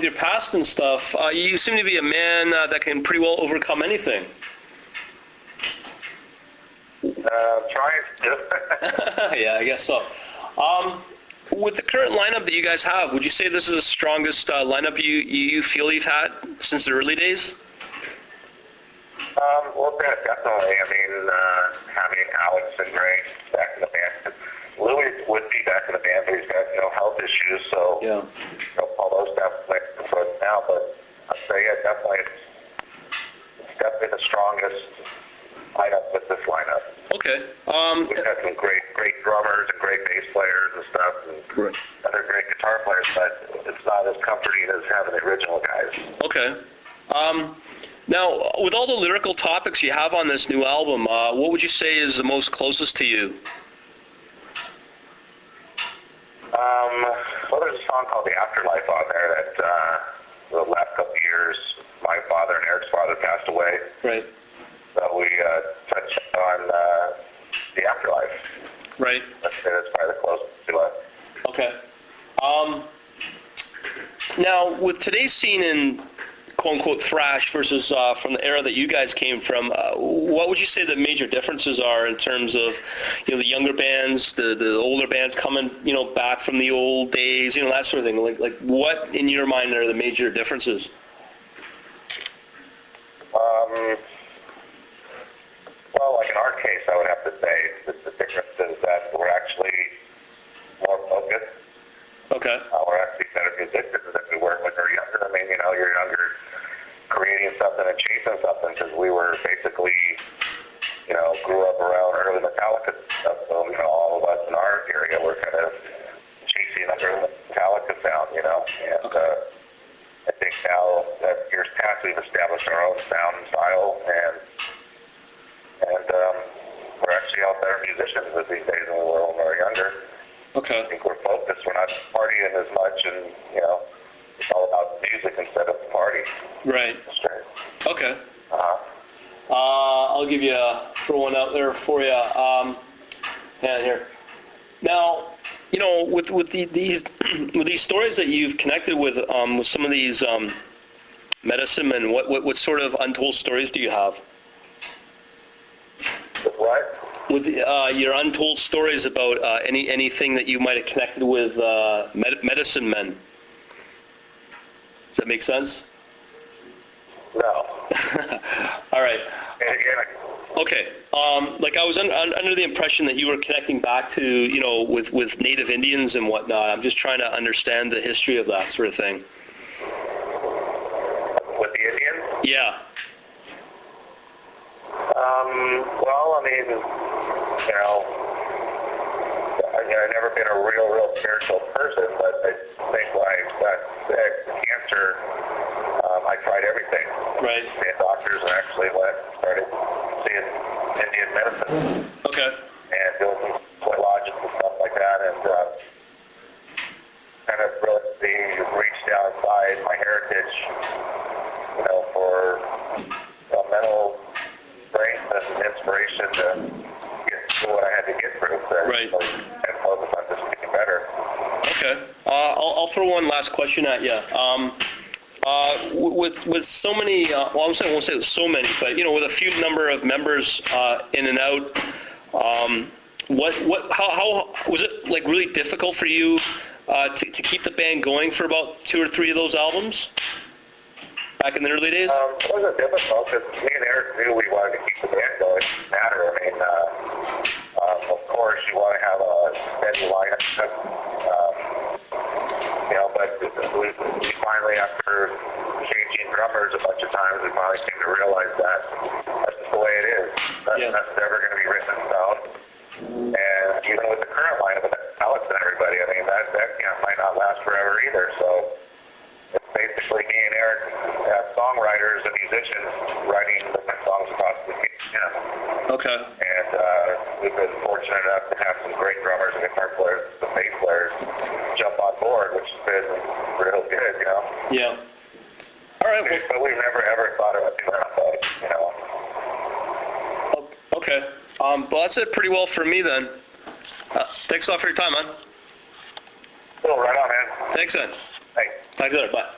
with your past and stuff, you seem to be a man that can pretty well overcome anything. Trying to. Yeah, I guess so. With the current lineup that you guys have, would you say this is the strongest lineup you feel you've had since the early days? Well, definitely. I mean, having Alex and Greg back in the band. Louis would be back in the band, but he's got, health issues, so yeah. All those definitely for us now. But I'd say, yeah, definitely, it's definitely the strongest lineup with this lineup. Okay. We've got some great drummers and great bass players and stuff, and right. other great guitar players, but it's not as comforting as having the original guys. Okay. Now, with all the lyrical topics you have on this new album, what would you say is the most closest to you? Well, there's a song called The Afterlife on there that the last couple of years, my father and Eric's father passed away. Right. So we touched on the afterlife. Right. That's probably the closest to us. Okay. Now, with today's scene in quote-unquote thrash versus from the era that you guys came from, what would you say the major differences are in terms of, the younger bands, the older bands coming, back from the old days, that sort of thing? Like what, in your mind, are the major differences? Well, like in our case, I would have to say that the difference is that we're actually more focused. Okay. We're actually better musicians than we were when we were younger. I mean, you're younger creating something and chasing something, because we were basically, grew up around early Metallica stuff. So, all of us in our area were kind of chasing under the Metallica sound, and I think now that years past, we've established our own sound and style, and we're actually all better musicians these days than we were when we were younger. Okay. I think we're focused. We're not partying as much, and it's all about music instead of the party. Right. Straight. Okay. I'll give you throw one out there for you. Here. Now, with these with these stories that you've connected with some of these medicine men, what sort of untold stories do you have? With what? With your untold stories about anything that you might have connected with medicine men. Does that make sense? No. All right. Yeah. Okay. Like I was under the impression that you were connecting back to, with Native Indians and whatnot. I'm just trying to understand the history of that sort of thing. With the Indians? Yeah. Well, I mean, I've never been a real spiritual person, but I think when I got sick, cancer, I tried everything. Right. Seeing doctors, and actually started seeing Indian medicine. Okay. And doing some sweat lodges and stuff like that, and kind of really reached outside my heritage, for mental strength and inspiration to get to what I had to get through. Right. And focus on just getting better. Okay. I'll throw one last question at you. With so many, I won't say with so many, but with a few number of members in and out, how was it like really difficult for you to keep the band going for about 2 or 3 of those albums back in the early days? It wasn't difficult, because me and Eric knew we wanted to keep the band going. It didn't matter. I mean, of course, you want to have a steady lineup. But we finally, after changing drummers a bunch of times, we finally came to realize that that's just the way it is. That's never going to be written in stone. And even with the current lineup, with Alex and everybody, I mean, that camp might not last forever either. So it's basically me and Eric as songwriters and musicians writing the songs across the camp. Okay. And we've been fortunate enough to have some great drummers and guitar players, some bass players jump on board, which has been real good, Yeah. All right. Well, but we've never ever thought of it that way, Okay. Well, that's it pretty well for me then. Thanks a lot for your time, man. Cool, right on, man. Thanks, then. Thanks. Talk to you later. Bye.